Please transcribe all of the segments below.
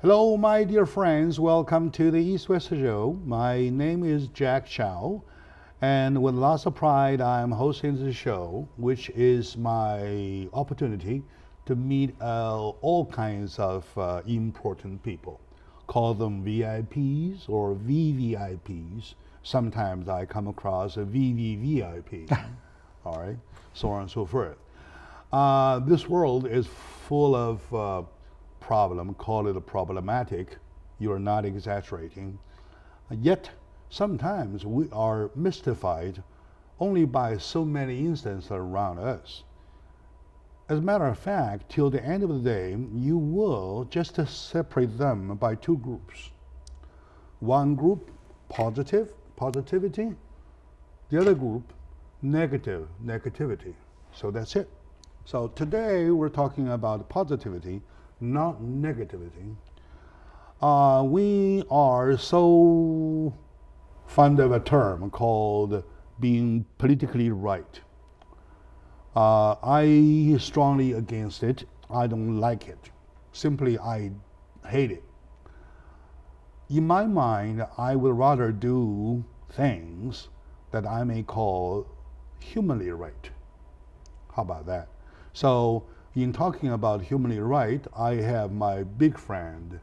Hello, my dear friends. Welcome to the East-West Show. My name is Jack Chow, and with lots of pride, I'm hosting the show, which is my opportunity to meet all kinds of important people. Call them VIPs or VVIPs. Sometimes I come across a VVVIP. All right, so on and so forth. This world is full of problem, call it a problematic, you're not exaggerating. Yet, sometimes we are mystified only by so many instances around us. As a matter of fact, till the end of the day, you will just separate them by two groups. One group, positivity. The other group, negativity. So that's it. So today we're talking about positivity, not negativity. We are so fond of a term called being politically right. I strongly against it. I don't like it. Simply, I hate it. In my mind, I would rather do things that I may call humanly right. How about that? So, in talking about humanly right, I have my big friend,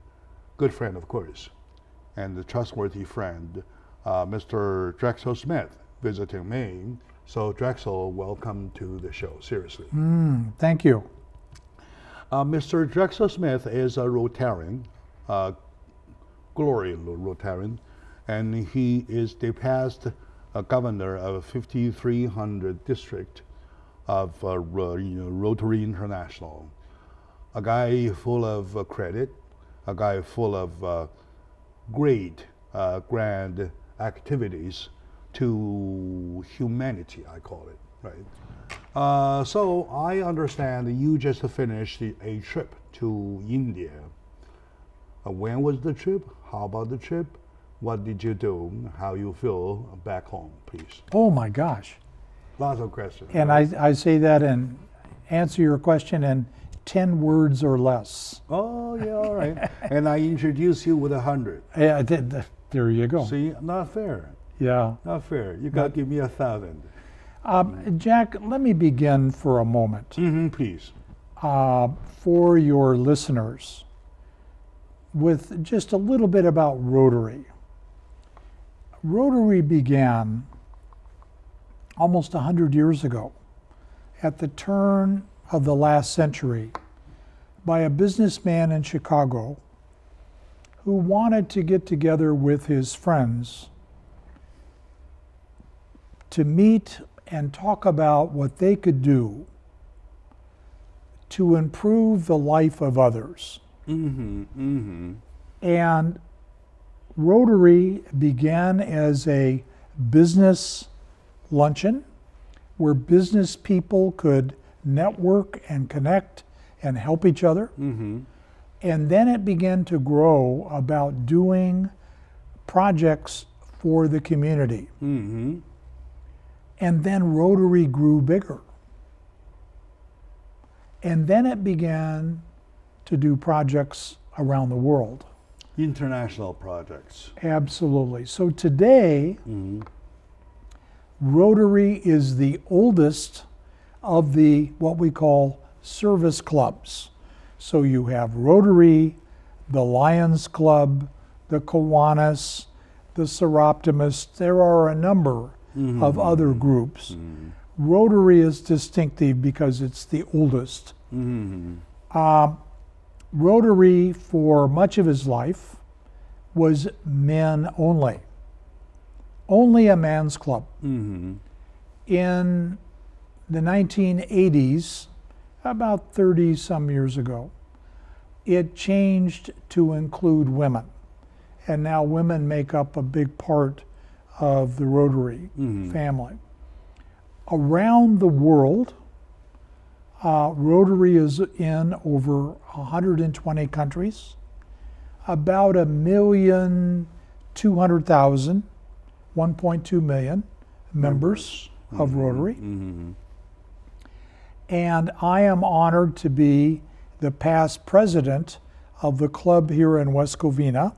good friend of course, and the trustworthy friend, Mr. Drexel Smith, visiting me. So Drexel, welcome to the show, seriously. Thank you. Mr. Drexel Smith is a Rotarian, glory Rotarian, and he is the past governor of 5300 district of Rotary International. A guy full of credit, a guy full of great, grand activities to humanity, I call it, right? So I understand you just finished a trip to India. When was the trip? How about the trip? What did you do? How you feel back home, please? Oh my gosh. Lots of questions. And right? I say that and answer your question in 10 words or less. Oh, yeah, all right. And I introduce you with 100. Yeah, there you go. See, not fair. Yeah. Not fair. You got to give me 1,000. Jack, let me begin for a moment. Please. For your listeners, with just a little bit about Rotary. Rotary began almost 100 years ago, at the turn of the last century, by a businessman in Chicago who wanted to get together with his friends to meet and talk about what they could do to improve the life of others. And Rotary began as a business luncheon where business people could network and connect and help each other. And then it began to grow about doing projects for the community. And then Rotary grew bigger. And then it began to do projects around the world. International projects. Absolutely. So today, Rotary is the oldest of the what we call service clubs. So you have Rotary, the Lions Club, the Kiwanis, the Seroptimists. There are a number of other groups. Rotary is distinctive because it's the oldest. Rotary, for much of his life, was men only. Only a man's club. In the 1980s, about 30 some years ago, it changed to include women. And now women make up a big part of the Rotary family. Around the world, Rotary is in over 120 countries, about 1,200,000, 1.2 million members of Rotary. And I am honored to be the past president of the club here in West Covina,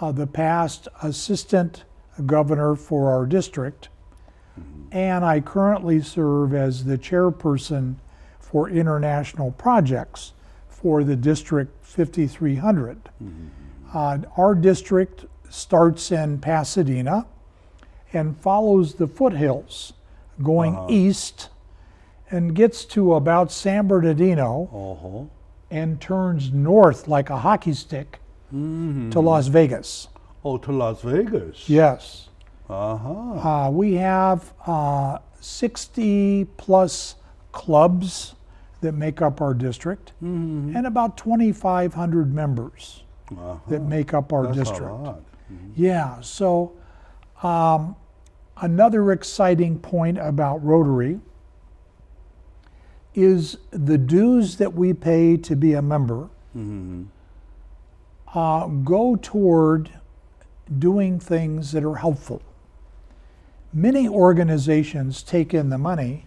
the past assistant governor for our district, and I currently serve as the chairperson for international projects for the District 5300. Our district starts in Pasadena and follows the foothills going east and gets to about San Bernardino and turns north like a hockey stick to Las Vegas. Oh, to Las Vegas. Yes. We have 60 plus clubs that make up our district and about 2,500 members that make up our district. A lot. Yeah, so another exciting point about Rotary is the dues that we pay to be a member go toward doing things that are helpful. Many organizations take in the money,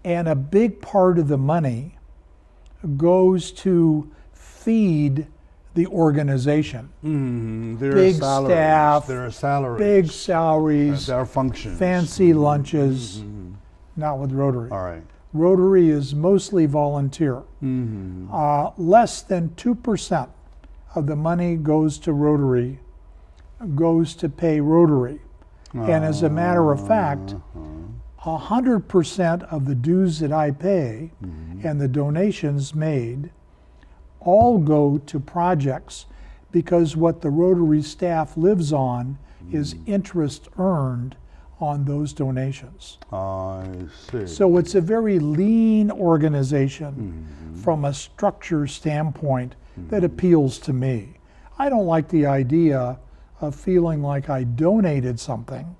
and a big part of the money goes to feed the organization. Big staff, there are salaries, big salaries, there are functions, fancy lunches. Not with Rotary. All right. Rotary is mostly volunteer. Less than 2% of the money goes to Rotary, goes to pay Rotary. And as a matter of fact, 100% of the dues that I pay and the donations made all go to projects, because what the Rotary staff lives on is interest earned on those donations. I see. So it's a very lean organization from a structure standpoint that appeals to me. I don't like the idea of feeling like I donated something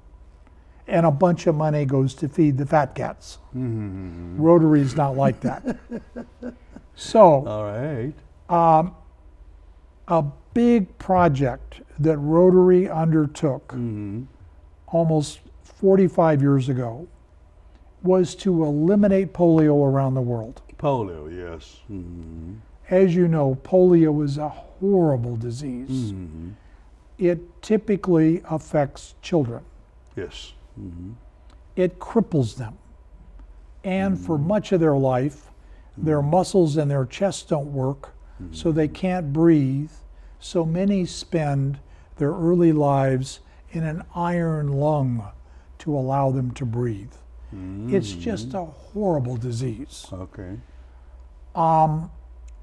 and a bunch of money goes to feed the fat cats. Rotary's not like that. So, all right. A big project that Rotary undertook almost 45 years ago was to eliminate polio around the world. Polio, yes. As you know, polio is a horrible disease. It typically affects children. Yes. It cripples them. And for much of their life, their muscles in their chest don't work, so they can't breathe. So many spend their early lives in an iron lung to allow them to breathe. It's just a horrible disease. Okay.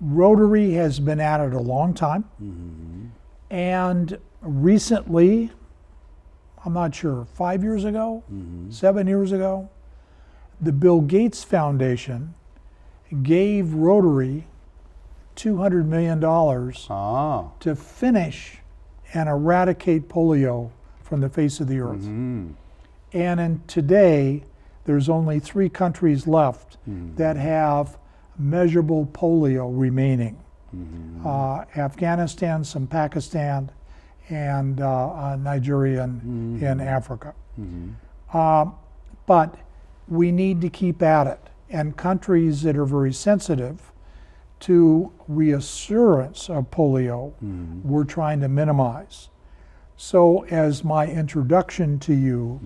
Rotary has been at it a long time. And recently, I'm not sure, 5 years ago, 7 years ago, the Bill Gates Foundation gave Rotary $200 million to finish and eradicate polio from the face of the earth. And today, there's only 3 countries left that have measurable polio remaining. Afghanistan, some Pakistan, and Nigeria in Africa. But we need to keep at it. And countries that are very sensitive to reassurance of polio, we're trying to minimize. So as my introduction to you,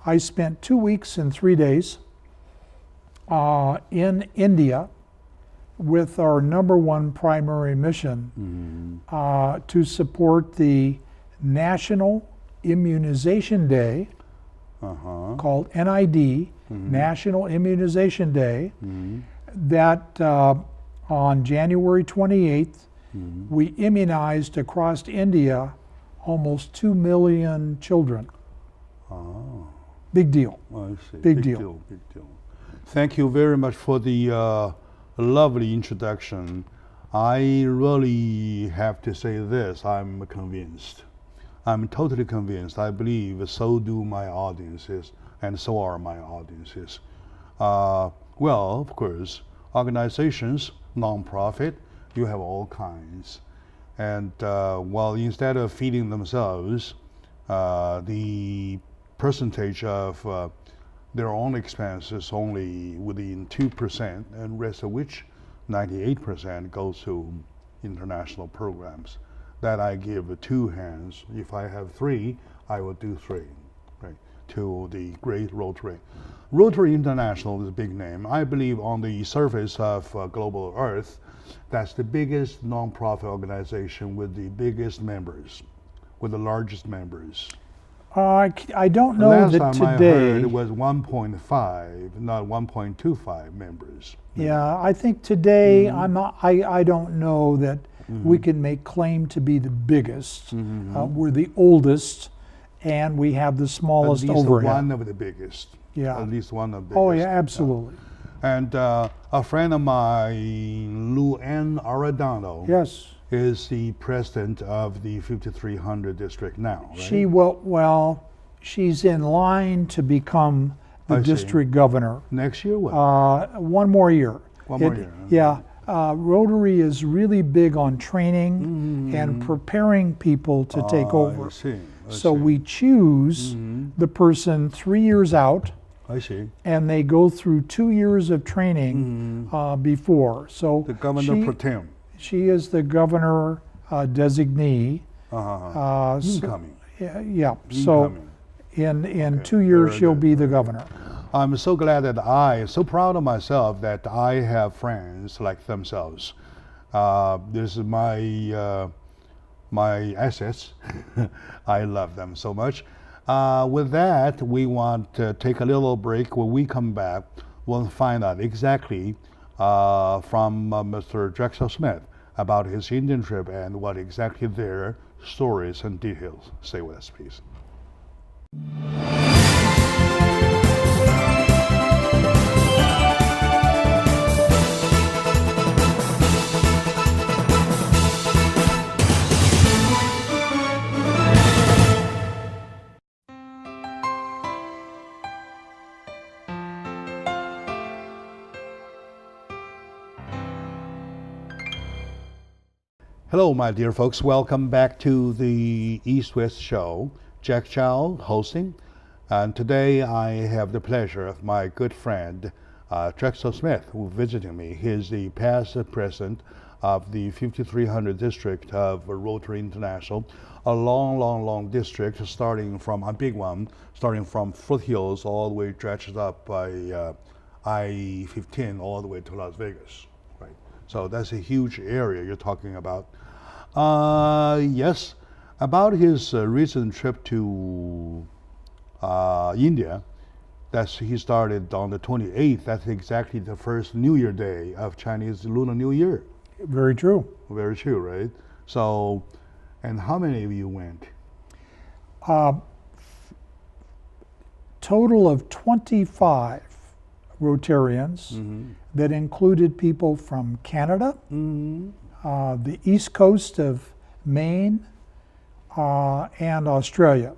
I spent 2 weeks and 3 days in India with our #1 primary mission to support the National Immunization Day, called NID, National Immunization Day, that on January 28th, we immunized across India almost 2 million children. Big deal. I see. Big deal. Big deal. Thank you very much for the lovely introduction. I really have to say this, I'm convinced. I'm totally convinced. I believe so do my audiences, and so are my audiences. Well, of course, organizations, non-profit, you have all kinds. And well, instead of feeding themselves, the percentage of their own expenses only within 2%, and rest of which 98% goes to international programs that I give 2 hands. If I have 3, I will do 3, right, to the great Rotary. Rotary International is a big name. I believe on the surface of global Earth, that's the biggest nonprofit organization with the biggest members, with the largest members. I don't know Last that time today. I heard it was 1.5, not 1.25 members. Yeah, I think today I don't know that we can make claim to be the biggest. We're the oldest, and we have the smallest At least overhead. one of the biggest. Yeah. At least one of the biggest. Oh yeah, absolutely. And a friend of mine, Luann Arredondo, Yes. is the president of the 5300 district now, right? She will. She's in line to become the I see. district governor. Next year, what? One more year. One more year. Yeah. Rotary is really big on training and preparing people to take over. I see. So we choose the person 3 years out, I see. and they go through 2 years of training before. So The governor pro tem. she is the governor designee. Incoming. Yeah. So Incoming. in 2 years Very she'll good. be the governor. I'm so glad that so proud of myself that I have friends like themselves. This is my assets. I love them so much. With that, we want to take a little break. When we come back, we'll find out exactly from Mr. Drexel Smith about his Indian trip and what exactly their stories and details. Stay with us, please. Hello, my dear folks. Welcome back to the East-West Show. Jack Chow hosting. And today I have the pleasure of my good friend, Drexel Smith, who visited me. He's the past president of the 5300 district of Rotary International, a long district starting from a big one, starting from foothills all the way stretched up by I-15 all the way to Las Vegas. Right. So that's a huge area you're talking about. Yes, about his recent trip to India. He started on the 28th. That's exactly the first New Year day of Chinese Lunar New Year. Very true. Very true, right? So, and how many of you went? Total of 25 Rotarians that included people from Canada, the east coast of Maine, and Australia.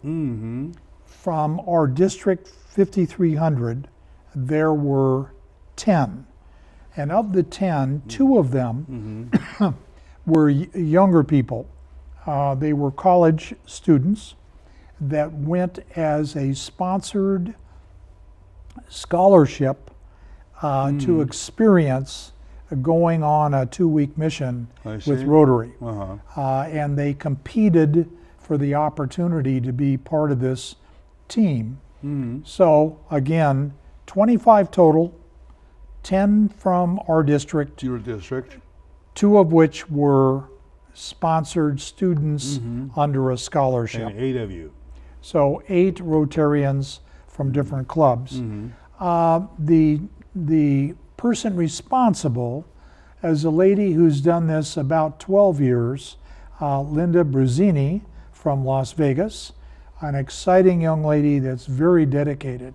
From our district 5300, there were 10. And of the 10, 2 of them were younger people. They were college students that went as a sponsored scholarship to experience going on a 2-week mission with Rotary. And they competed for the opportunity to be part of this team. So again, 25 total, 10 from our district. Your district? 2 of which were sponsored students under a scholarship. And 8 of you. So 8 Rotarians from different clubs. The person responsible is a lady who's done this about 12 years, Linda Bruzzini from Las Vegas, an exciting young lady that's very dedicated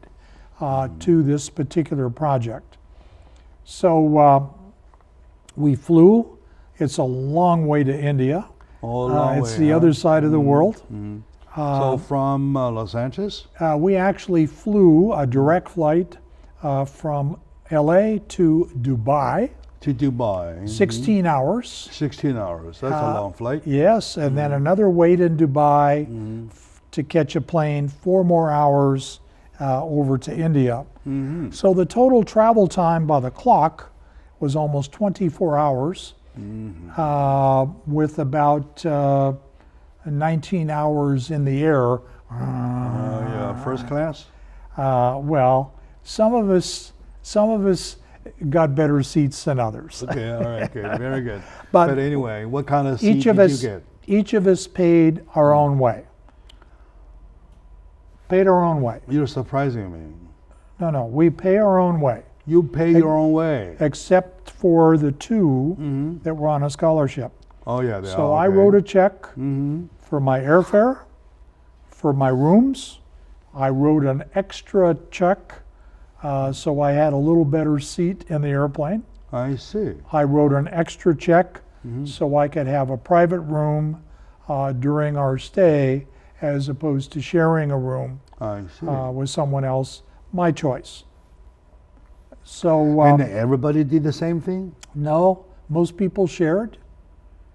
to this particular project. So we flew. It's a long way to India. It's the other side of the world. So from Los Angeles? We actually flew a direct flight from LA to Dubai. To Dubai. 16 hours. 16 hours. That's a long flight. Yes, and then another wait in Dubai to catch a plane, 4 more hours over to India. So the total travel time by the clock was almost 24 hours, with about 19 hours in the air. Yeah, first class? Well, some of us got better seats than others. Okay, all right, good, very good. But But anyway, what kind of seat Each of did us, you get? each of us paid our own way. Paid our own way. You're surprising me. No, we pay our own way, You pay your own way. except for the two that were on a scholarship. Oh yeah, they So are, I okay. wrote a check for my airfare, for my rooms. I wrote an extra check so I had a little better seat in the airplane. I see. I wrote an extra check so I could have a private room during our stay, as opposed to sharing a room I see. with someone else, my choice. So And everybody did the same thing? no, most people shared.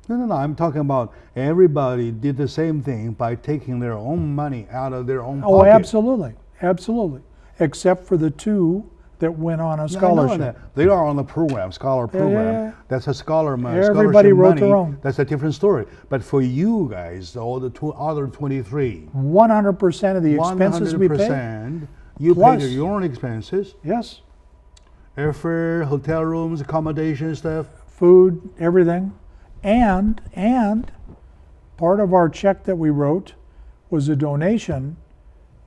No, I'm talking about everybody did the same thing by taking their own money out of their own Oh, pocket. absolutely, except for the two that went on a Yeah, I know scholarship. that. They are on the program, scholar program. yeah. That's a scholar money. Everybody scholarship wrote money. their own. That's a different story. But for you guys, all the other 23, 100% of the expenses we paid. 100%, you Plus- paid your own expenses, Yes, airfare, hotel rooms, accommodation stuff. food, everything, and part of our check that we wrote was a donation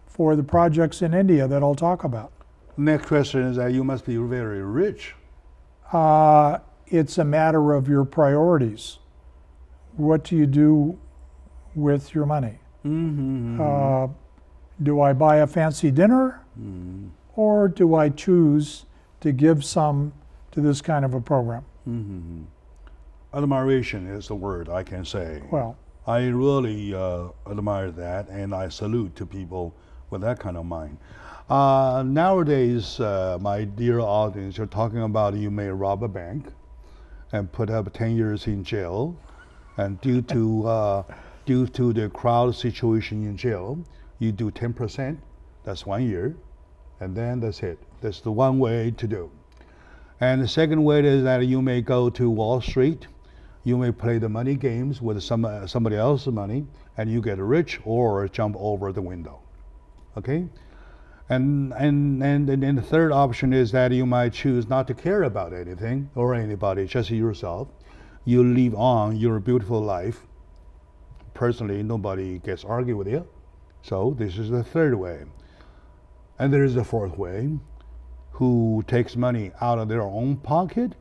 for the projects in India that I'll talk about. Next question is that you must be very rich. It's a matter of your priorities. What do you do with your money? Do I buy a fancy dinner, or do I choose to give some to this kind of a program? Admiration is the word I can say. Well, I really admire that, and I salute to people with that kind of mind. Nowadays, my dear audience, you're talking about you may rob a bank and put up 10 years in jail, and due to the crowd situation in jail, you do 10%, that's 1 year, and then that's it. That's the one way to do. And the second way is that you may go to Wall Street, you may play the money games with somebody else's money, and you get rich or jump over the window. Okay? And then the third option is that you might choose not to care about anything or anybody, just yourself. You live on your beautiful life. Personally, nobody gets argued with you. So this is the third way. And there is a fourth way, who takes money out of their own pocket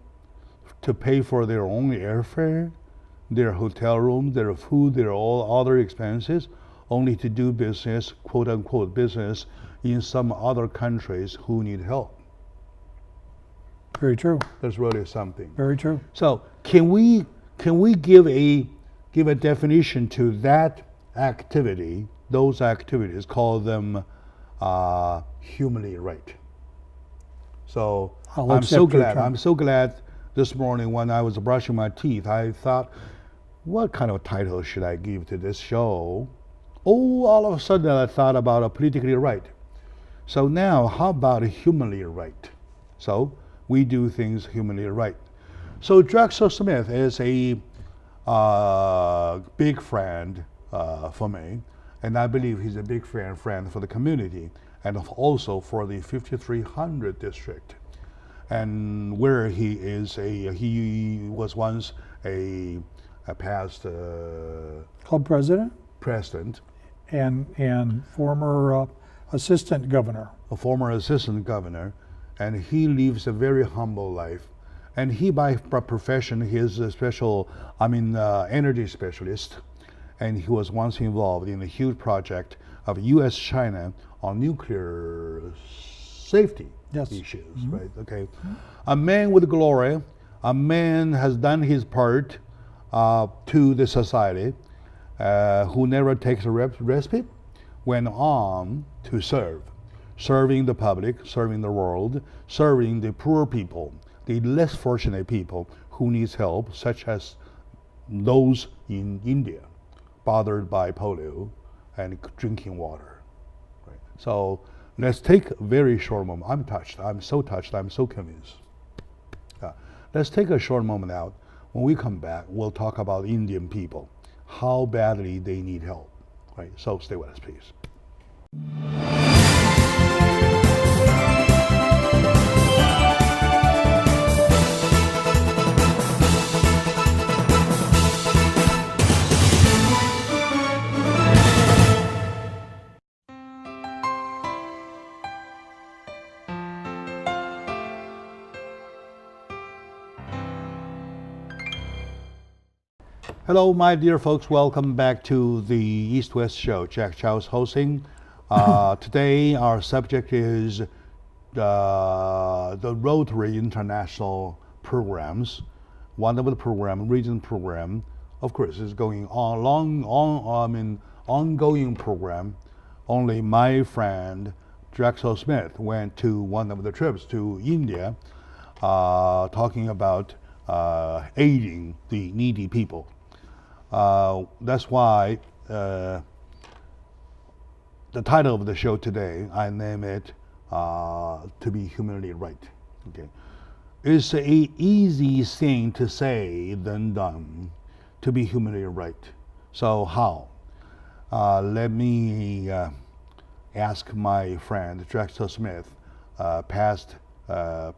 to pay for their own airfare, their hotel room, their food, their all other expenses, only to do business, quote unquote business, in some other countries who need help. very true. That's really something. Very true. So can we give a definition to that activity, those activities, call them humanly right? So I'll I'm so accept your glad. term. I'm so glad this morning when I was brushing my teeth, I thought, what kind of title should I give to this show? Oh, all of a sudden I thought about a politically right. So now, how about humanly right? So we do things humanly right. So Drexel Smith is a big friend for me, and I believe he's a big friend for the community, and also for the 5300 district, and where he is he was once a past Club president president, and former assistant governor. a former assistant governor, and he lives a very humble life. And he, by profession, he is a energy specialist, and he was once involved in a huge project of U.S.-China on nuclear safety issues, right? Okay, a man with glory, a man has done his part to the society, who never takes a respite, went on to serving the public, serving the world, serving the poor people, the less fortunate people who needs help, such as those in India, bothered by polio and drinking water. Right? So let's take a very short moment. I'm touched. I'm so touched. I'm so convinced. Let's take a short moment out. When we come back, we'll talk about Indian people, how badly they need help. Right? So stay with us, please. Hello, my dear folks. Welcome back to the East-West Show. Jack Chow is hosting. Today, our subject is the Rotary International programs. One of the program, region program, of course, is going on ongoing program. Only my friend Drexel Smith went to one of the trips to India, talking about aiding the needy people. That's why the title of the show today, I name it To Be Humanly Right. Okay, it's an easy thing to say than done, to be humanly right. So how? Let me ask my friend Drexel Smith, past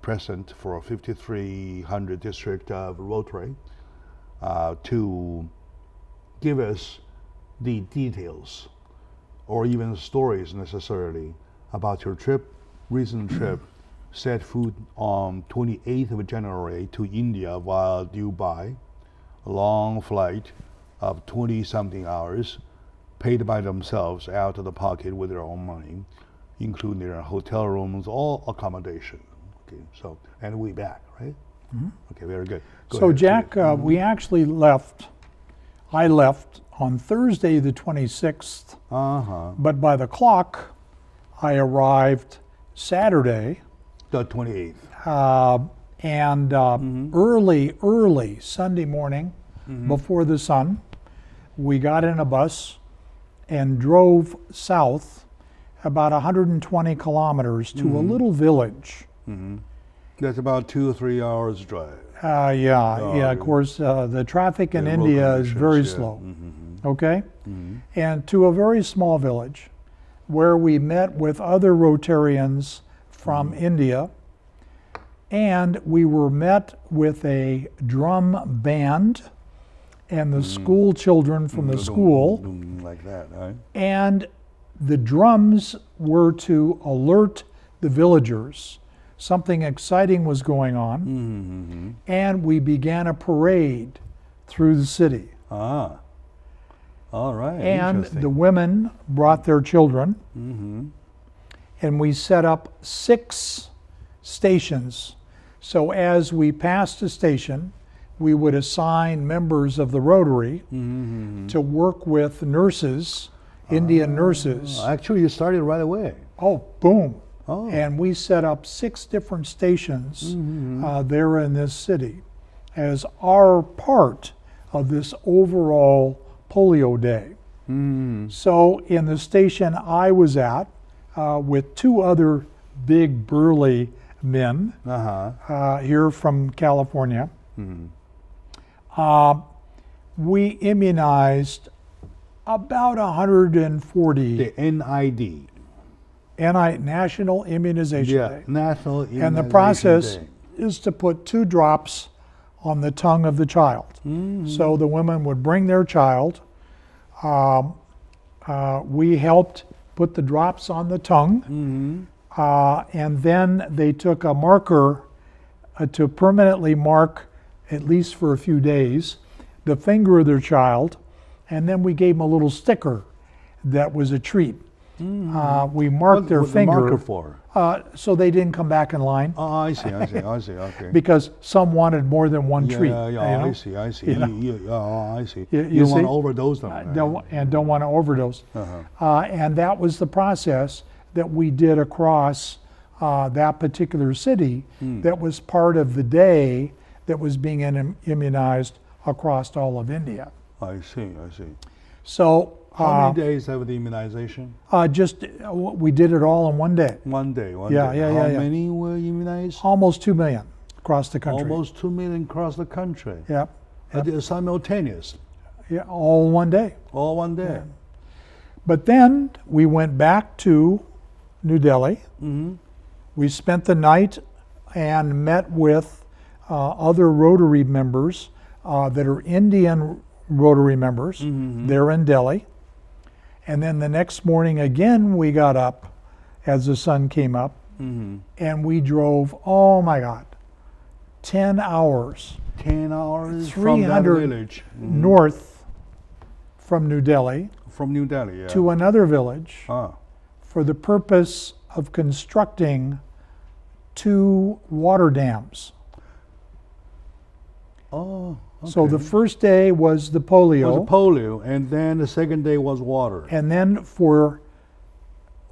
president for 5300 district of Rotary, to give us the details or even stories necessarily about your trip, recent trip, set foot on 28th of January to India via Dubai, a long flight of 20-something hours, paid by themselves out of the pocket with their own money, including their hotel rooms, all accommodation. Okay, so, and we back, right? Mm-hmm. Okay, very good. Go so ahead, Jack, we actually I left on Thursday the 26th, but by the clock, I arrived Saturday. The 28th. Early Sunday morning, before the sun, we got in a bus and drove south about 120 kilometers to a little village. That's about 2 or 3 hours drive. Of course, the traffic in India is very slow. Okay? And to a very small village where we met with other Rotarians from India, and we were met with a drum band and the school children from the school. Like that, right? And the drums were to alert the villagers. Something exciting was going on, and we began a parade through the city. All right. And the women brought their children, and we set up 6 stations. So as we passed a station, we would assign members of the Rotary to work with nurses, Indian nurses. Actually, you started right away. Oh, boom. And we set up 6 different stations there in this city as our part of this overall polio day. So in the station I was at, with 2 other big burly men here from California, we immunized about 140. The NID. National Immunization Day. National Immunization And the process Day is to put 2 drops on the tongue of the child. So the women would bring their child. We helped put the drops on the tongue. And then they took a marker to permanently mark, at least for a few days, the finger of their child. And then we gave them a little sticker that was a treat. We marked their finger. What the marker for? So they didn't come back in line. Oh, I see, okay. Because some wanted more than one treat. I see. I see. You don't see? want to overdose them. Don't want to overdose. And that was the process that we did across that particular city that was part of the day that was being immunized across all of India. I see. So how many days of the immunization? We did it all in one day. One day. Yeah. How many were immunized? Almost 2 million. across the country. Almost 2 million across the country. Yep. Simultaneous. Yeah, all one day. All one day. Yeah. But then we went back to New Delhi. Mm-hmm. We spent the night and met with other Rotary members that are Indian Rotary members. Mm-hmm. They're in Delhi. And then the next morning again, we got up as the sun came up, Mm-hmm. and we drove, oh my God, 10 hours. 10 hours from that 300 village. Mm-hmm. north from New Delhi From New Delhi, yeah. to another village Ah. for the purpose of constructing 2 water dams. Oh, okay. So the first day was the polio, was polio, and then the second day was water. and then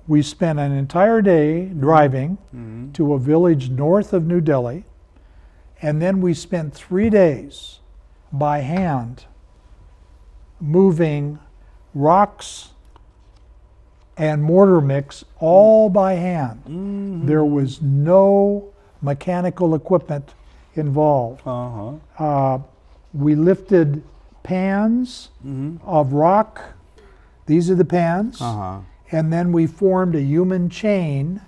we spent an entire day driving Mm-hmm. to a village north of New Delhi, and then we spent 3 days by hand moving rocks and mortar mix all by hand. Mm-hmm. There was no mechanical equipment involved. Uh-huh. We lifted pans Mm-hmm. of rock. These are the pans. Uh-huh. And then we formed a human chain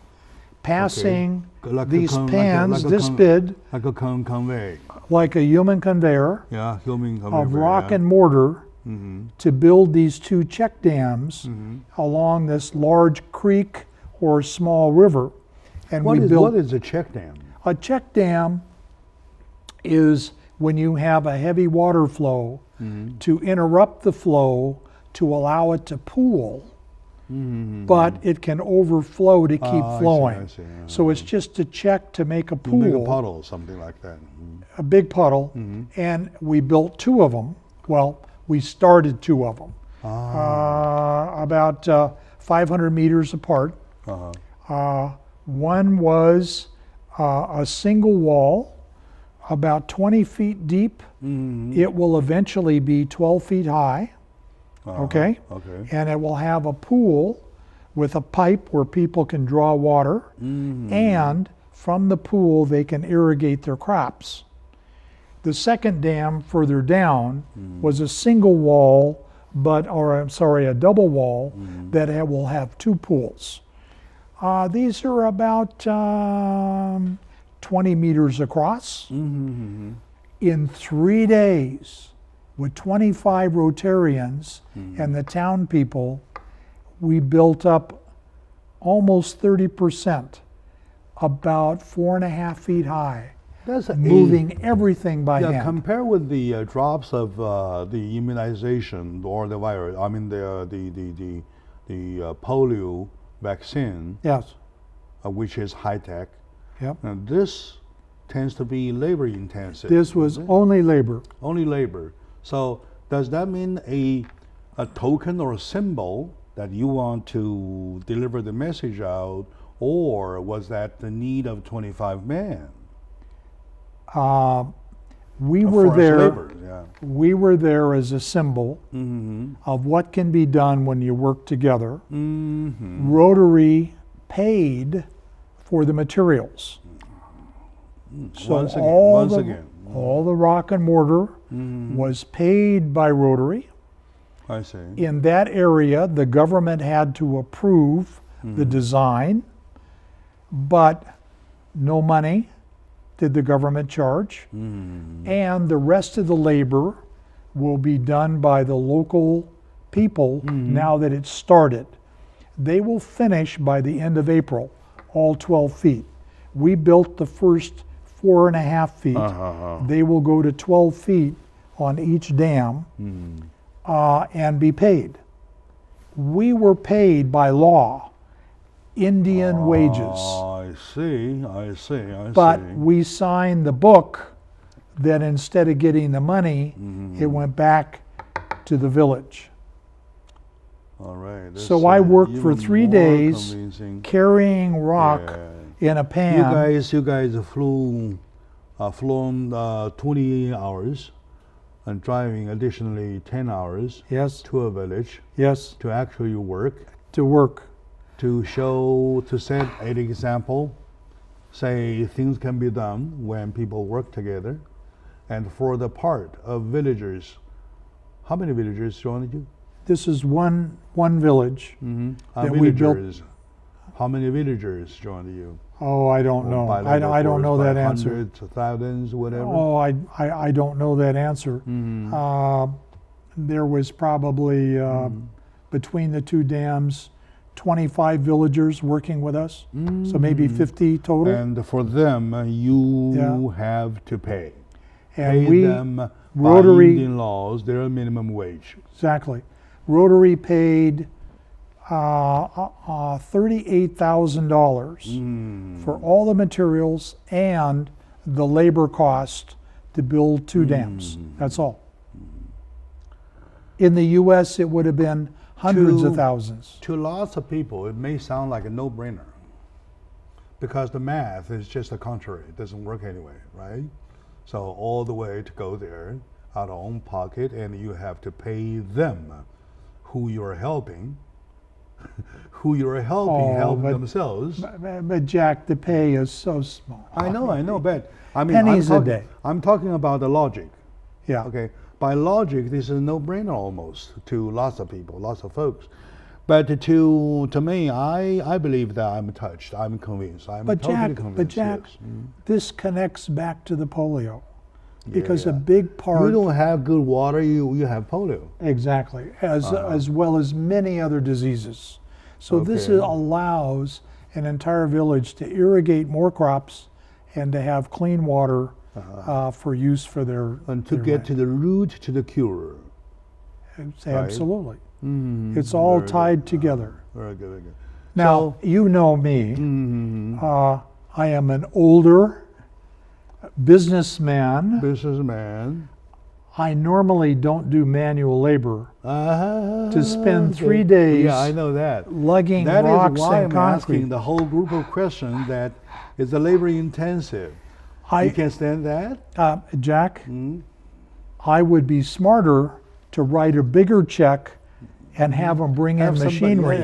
passing Like a these pans, like a this big, Like a convey. like a human conveyor Yeah, human convey. of rock yeah. and mortar Mm-hmm. to build these 2 check dams Mm-hmm. along this large creek or small river. And What we is built a check dam? a check dam is when you have a heavy water flow Mm-hmm. to interrupt the flow to allow it to pool, Mm-hmm. but it can overflow to keep flowing. I see. So it's just a check to make a To pool, make a puddle, something like that. Mm-hmm. a big puddle, Mhm. and we built 2 of them. Well, we started 2 of them, about 500 meters apart. Uh-huh. One was a single wall, about 20 feet deep. Mm-hmm. It will eventually be 12 feet high, Uh-huh. okay? Okay. And it will have a pool with a pipe where people can draw water, Mm-hmm. and from the pool they can irrigate their crops. The second dam further down was a single wall, a double wall that will have 2 pools. These are about 20 meters across. Mm-hmm. In 3 days, with 25 Rotarians and the town people, we built up almost 30%, about 4.5 feet high, That's moving everything by hand. Compare with the drops of the immunization or the virus. I mean the polio vaccine, Yes. which is high tech. Yep. And this tends to be labor intensive. This was isn't it? only labor. Only labor. So does that mean a token or a symbol that you want to deliver the message out, or was that the need of 25 men? We were For us there. laborers, yeah. We were there as a symbol Mm-hmm. of what can be done when you work together. Mm-hmm. Rotary paid for the materials. So Once again, all once the, again. all the rock and mortar Mhm. was paid by Rotary. I see. In that area, the government had to approve the design, but no money did the government charge. Mm. And the rest of the labor will be done by the local people now that it's started. They will finish by the end of April, all 12 feet. We built the first 4.5 feet. They will go to 12 feet on each dam and be paid. We were paid by law, Indian wages. I see. But we signed the book that instead of getting the money, it went back to the village. All right. That's, So I worked for even 3 more days convincing. carrying rock Yeah. in a pan. You guys flown 20 hours and driving additionally 10 hours Yes, to a village yes, to actually work, to work. to set an example say things can be done when people work together. And for the part of villagers, how many villagers joined you? This is one village that we built. How many villagers joined you? Oh, I don't know. I don't know that answer. Hundreds, thousands, whatever. Oh, I don't know that answer. There was probably between the two dams 25 villagers working with us, so maybe 50 total. And for them, you have to pay. And pay them Rotary, by Indian laws, their minimum wage. Exactly. Rotary paid $38,000 for all the materials and the labor cost to build two dams. That's all. In the U.S., it would have been hundreds of thousands. To lots of people, it may sound like a no-brainer because the math is just the contrary. It doesn't work anyway, right? So all the way to go there out of own pocket, and you have to pay them, who you're helping, help themselves. But Jack, the pay is so small. I know, but I mean, pennies a day. I'm talking about the logic. Yeah. Okay. By logic, this is a no-brainer almost to lots of people, lots of folks. But to me, I believe that I'm touched. I'm convinced. I'm totally convinced. But Jack, yes. This connects back to the polio, because a big part. You don't have good water. You have polio. Exactly, as well as many other diseases. So this allows an entire village to irrigate more crops and to have clean water for use for their. And to get to the root to the cure. Absolutely. It's all tied together. Very good, very good. Now, you know me. I am an older businessman. I normally don't do manual labor. To spend 3 days I know that. lugging that rocks is why and I'm concrete. asking the whole group of questions that is a labor intensive. You can stand that? Jack, I would be smarter to write a bigger check and have them bring in machinery.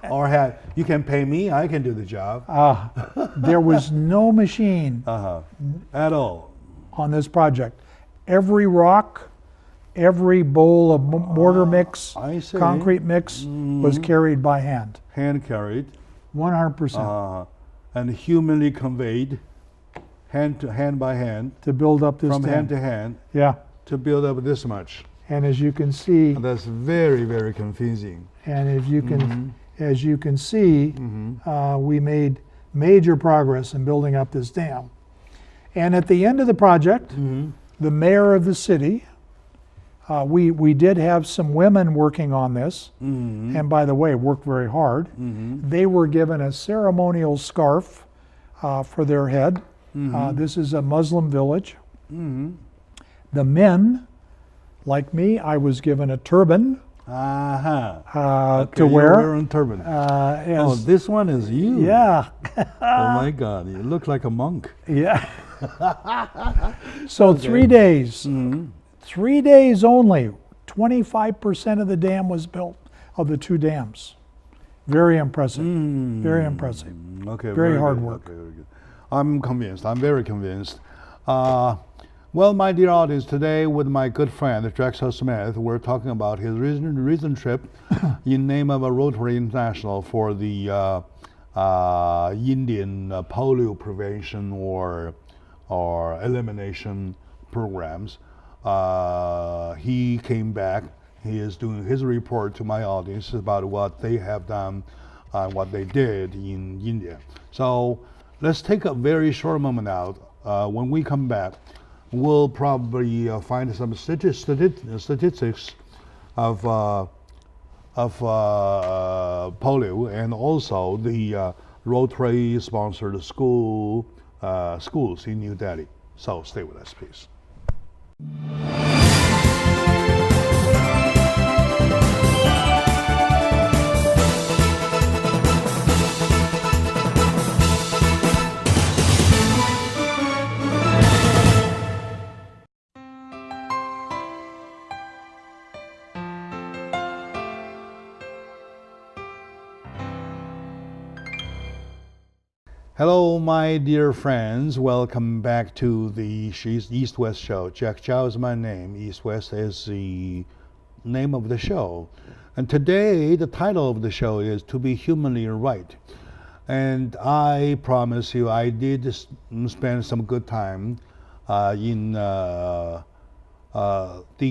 Or you can pay me, I can do the job. There was no machine at all on this project. Every rock, every bowl of mortar mix, concrete mix was carried by hand. Hand carried. 100%. And humanly conveyed, hand by hand. To build up this from dam. hand to hand. Yeah. To build up this much. And as you can see, that's very, very confusing. And as you can see, we made major progress in building up this dam. And at the end of the project, the mayor of the city, we did have some women working on this, and by the way, worked very hard. They were given a ceremonial scarf for their head. This is a Muslim village. The men, like me, I was given a turban to wear. You're wearing a turban. This one is you. Yeah. Oh my God, you look like a monk. Yeah. So 3 days. 3 days only. 25% of the dam was built, of the two dams. Very impressive. Very impressive. Okay. Very hard work. Okay, very good. I'm convinced. I'm very convinced. Well, my dear audience, today with my good friend, Jack Smith, we're talking about his recent trip in name of a Rotary International for the Indian polio prevention or elimination programs. He came back. He is doing his report to my audience about what they have done and what they did in India. So let's take a very short moment out. When we come back, we'll probably find some statistics of polio and also the Rotary-sponsored schools in New Delhi. So stay with us, please. Hello, my dear friends. Welcome back to the East-West show. Jack Chow is my name. East-West is the name of the show. And today, the title of the show is To Be Humanly Right. And I promise you, I did spend some good time in the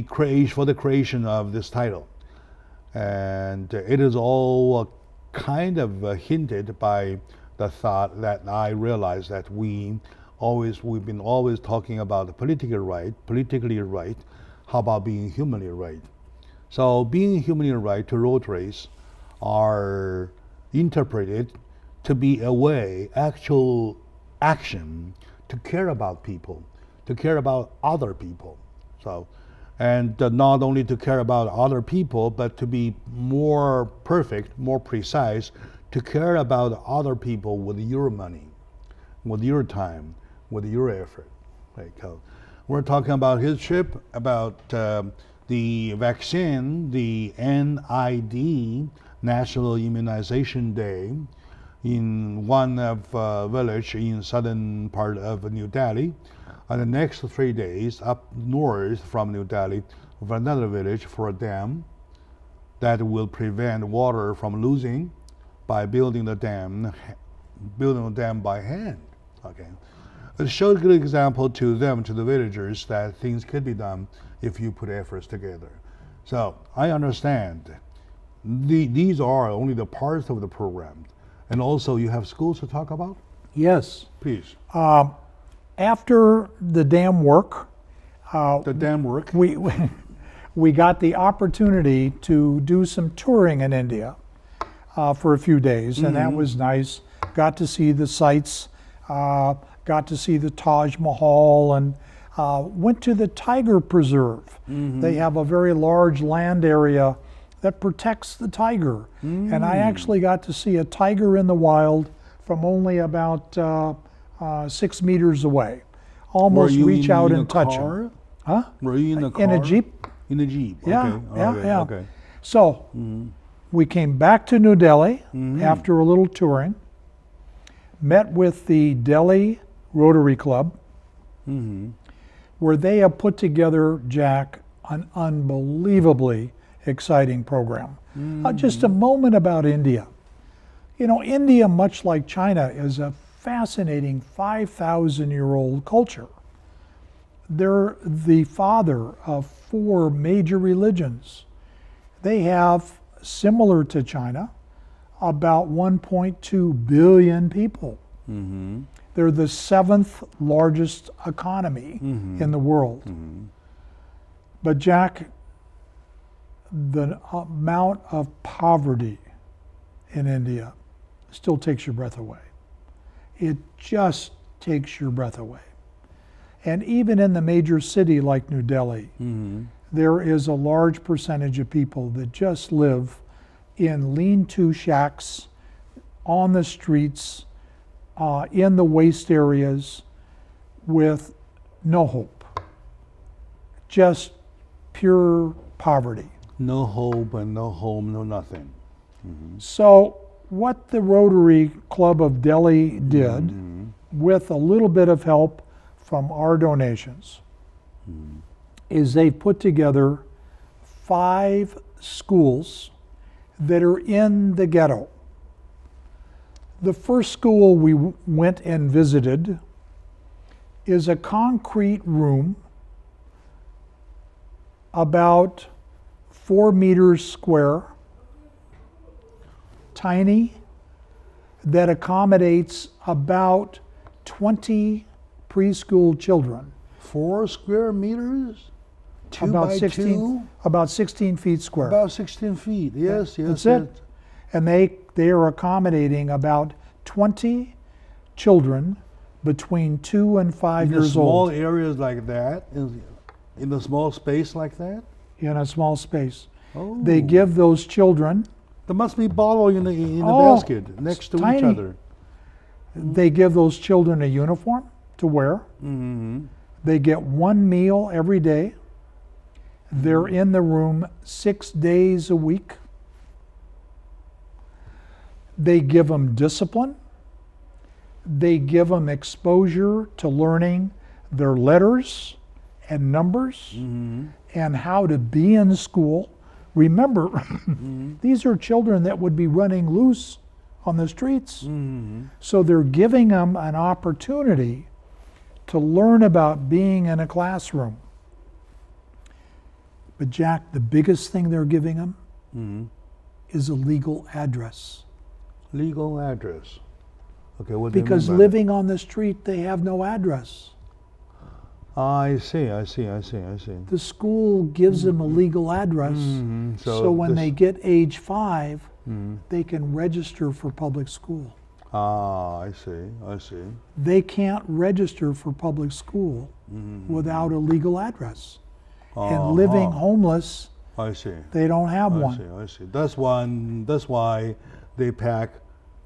creation of this title. And it is all kind of hinted by the thought that I realized that we've been always talking about the politically right. How about being humanly right? So being humanly right to road race are interpreted to be a way, actual action, to care about people, to care about other people. So, and not only to care about other people, but to be more perfect, more precise, to care about other people with your money, with your time, with your effort. We're talking about his trip, about the vaccine, the NID, National Immunization Day, in one of village in southern part of New Delhi. And the next 3 days up north from New Delhi, of another village for a dam that will prevent water from losing by building the dam by hand. Okay, it shows a good example to them, to the villagers, that things could be done if you put efforts together. So I understand these are only the parts of the program, and also you have schools to talk about. Yes. Please. After the dam work, we got the opportunity to do some touring in India for a few days, and that was nice. Got to see the sights, got to see the Taj Mahal, and went to the tiger preserve. They have a very large land area that protects the tiger. And I actually got to see a tiger in the wild from only about 6 meters away. Almost reach out and touch him. Huh? Were you in the car? In a Jeep. In a Jeep. Yeah, okay. yeah. Okay. So we came back to New Delhi after a little touring, met with the Delhi Rotary Club, where they have put together, Jack, an unbelievably exciting program. Just a moment about India. You know, India, much like China, is a fascinating 5,000-year-old culture. They're the father of 4 major religions. They have, similar to China, about 1.2 billion people. They're the 7th largest economy in the world. But Jack, the amount of poverty in India still takes your breath away. It just takes your breath away. And even in the major city like New Delhi, there is a large percentage of people that just live in lean-to shacks, on the streets, in the waste areas, with no hope. Just pure poverty. No hope and no home, no nothing. So what the Rotary Club of Delhi did, with a little bit of help from our donations, is they put together 5 schools that are in the ghetto. The first school we went and visited is a concrete room about 4 meters square, tiny, that accommodates about 20 preschool children. 4 square meters? 2 about by 16, 2? About 16 feet square. About 16 feet, yes. That's it. And they are accommodating about 20 children between 2 and 5 years old. In small areas like that? In a small space like that? In a small space. Oh. They give those children... There must be bottle in the basket next to tiny. each other. They give those children a uniform to wear. They get 1 meal every day. They're in the room 6 days a week. They give them discipline. They give them exposure to learning their letters and numbers and how to be in school. Remember, these are children that would be running loose on the streets. So they're giving them an opportunity to learn about being in a classroom. But Jack, the biggest thing they're giving them is a legal address. Legal address. Okay, what do you Because mean by living on the street, they have no address. I see. The school gives them a legal address, so when they get age 5, they can register for public school. I see. They can't register for public school without a legal address. And living homeless, I see. they don't have one. I see. That's why they pack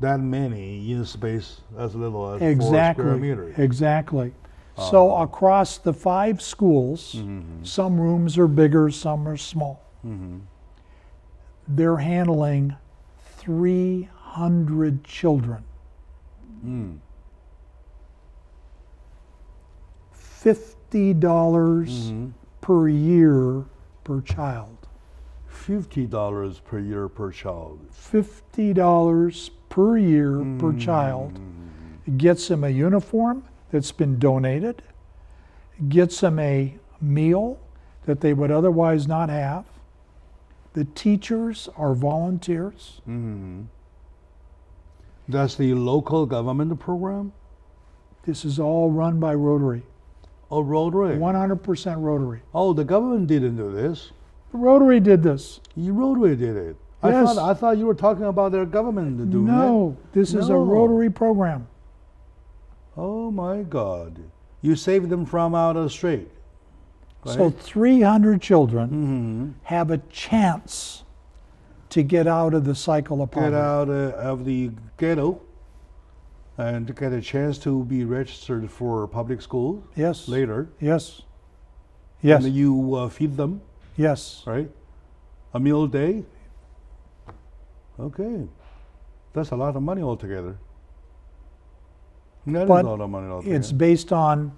that many in space as little as 4 square meters. Exactly. So across the 5 schools, some rooms are bigger, some are small. They're handling 300 children. $50 per year per child. $50 per year per child. $50 per year per child. It gets them a uniform that's been donated, gets them a meal that they would otherwise not have. The teachers are volunteers. That's the local government program? This is all run by Rotary. Oh, Rotary. 100% Rotary. Oh, the government didn't do this. Rotary did this. Rotary did it. Yes. I thought you were talking about their government doing it. No, this is a Rotary program. Oh my God. You saved them from out of the street. Right? So 300 children have a chance to get out of the cycle of poverty. Get out of the ghetto and to get a chance to be registered for public school later. Yes. And you feed them, Yes. right? A meal a day? Okay. That's a lot of money altogether. That is a lot of money altogether. It's based on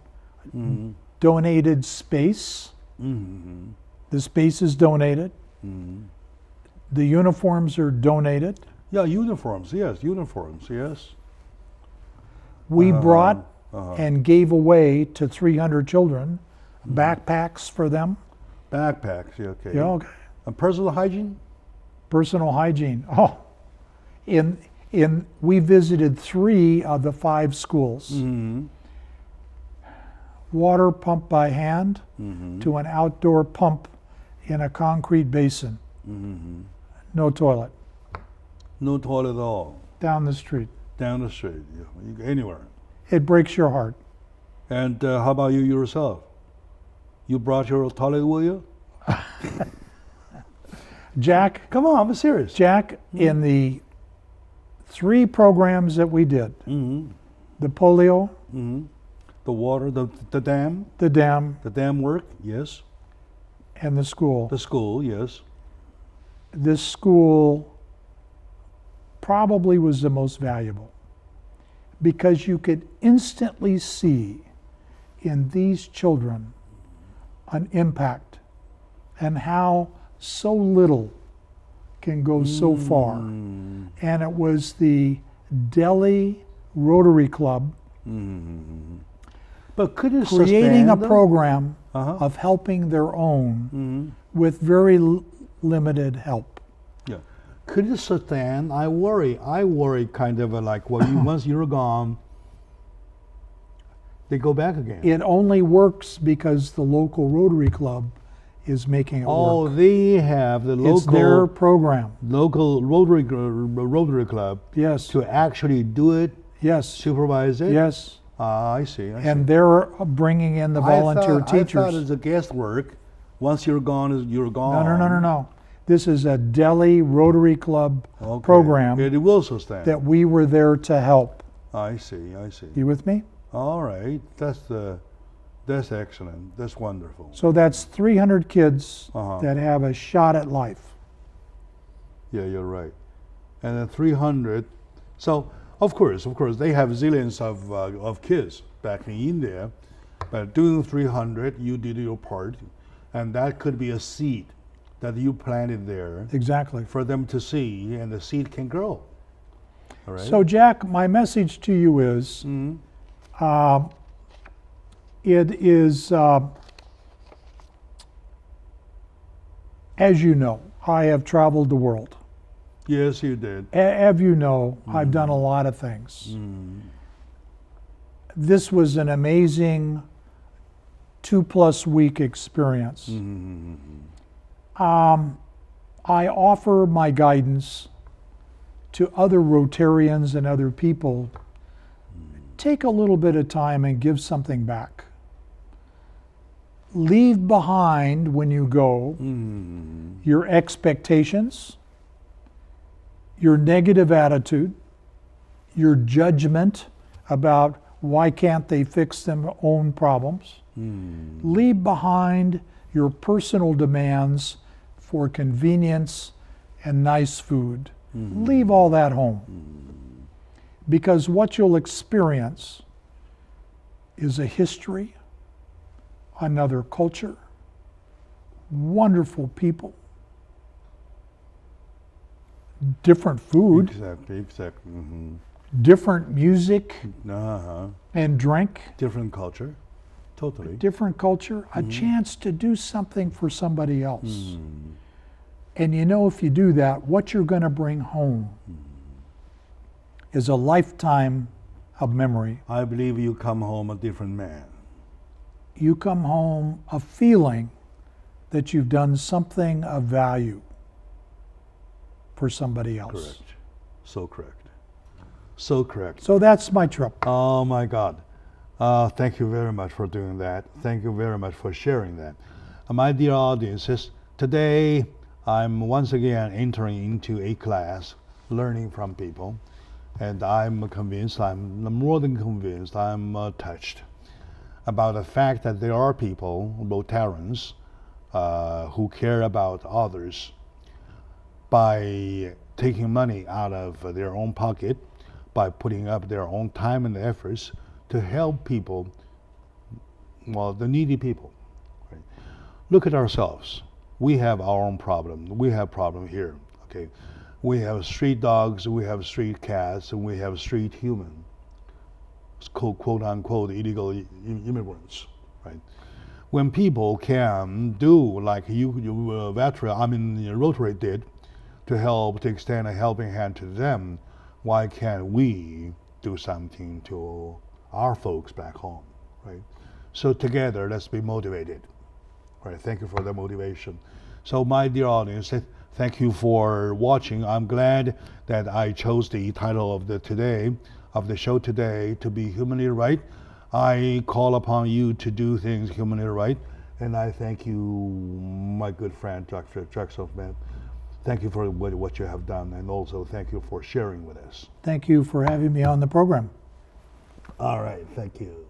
donated space. The space is donated. The uniforms are donated. Yeah, uniforms, yes. We brought and gave away to 300 children backpacks for them. Backpacks, yeah, okay. Yeah, okay. And personal hygiene? Personal hygiene. Oh, we visited 3 of the 5 schools. Water pumped by hand to an outdoor pump in a concrete basin. No toilet. No toilet at all. Down the street. Down the street, yeah. Anywhere. It breaks your heart. And how about you yourself? You brought your toilet with you? Jack, come on, I'm serious. Jack, in the 3 programs that we did, the polio, the water, the dam, the dam work, yes. And the school. The school, yes. This school probably was the most valuable because you could instantly see in these children an impact and how so little can go so far. And it was the Delhi Rotary Club but could it creating a program of helping their own with very limited help. Yeah. Could it sustain? I worry kind of like, well, once you're gone, they go back again. It only works because the local Rotary Club is making it work. Oh, they have the local. It's their program. Local Rotary Club. Yes. To actually do it. Yes. Supervise it. Yes. I see. And they're bringing in the volunteer teachers. I thought it's a guesswork. Once you're gone, you're gone. No. This is a Delhi Rotary Club program. It will sustain. That we were there to help. I see. You with me? All right. That's excellent. That's wonderful. So that's 300 kids that have a shot at life. Yeah, you're right. And then 300. So Of course, they have zillions of kids back in India, but doing 300, you did your part, and that could be a seed that you planted there. Exactly. For them to see, and the seed can grow. All right. So, Jack, my message to you is, it is, as you know, I have traveled the world. Yes, you did. As you know, I've done a lot of things. This was an amazing 2+ week experience. I offer my guidance to other Rotarians and other people. Take a little bit of time and give something back. Leave behind, when you go, your expectations, your negative attitude, your judgment about why can't they fix their own problems. Leave behind your personal demands for convenience and nice food. Leave all that home. Because what you'll experience is a history, another culture, wonderful people, different food, Exactly. different music Uh-huh. and drink, Different culture, totally. different culture, a chance to do something for somebody else. And you know, if you do that, what you're going to bring home is a lifetime of memory. I believe you come home a different man. You come home a feeling that you've done something of value for somebody else. Correct. So correct. So correct. So that's my trip. Oh my God. Thank you very much for doing that. Thank you very much for sharing that. My dear audiences, today I'm once again entering into a class, learning from people, and I'm convinced, I'm more than convinced, I'm touched about the fact that there are people, Rotarians, who care about others by taking money out of their own pocket, by putting up their own time and efforts to help people, well, the needy people. Right? Look at ourselves. We have our own problem. We have problem here. Okay, we have street dogs, we have street cats, and we have street human, quote unquote illegal immigrants. Right? When people can do like Rotary did, to help, to extend a helping hand to them, why can't we do something to our folks back home, right? So together, let's be motivated, right? Thank you for the motivation. So my dear audience, thank you for watching. I'm glad that I chose the title of the show today to be humanly right. I call upon you to do things humanly right, and I thank you, my good friend, Dr. Jackson. Thank you for what you have done, and also thank you for sharing with us. Thank you for having me on the program. All right, thank you.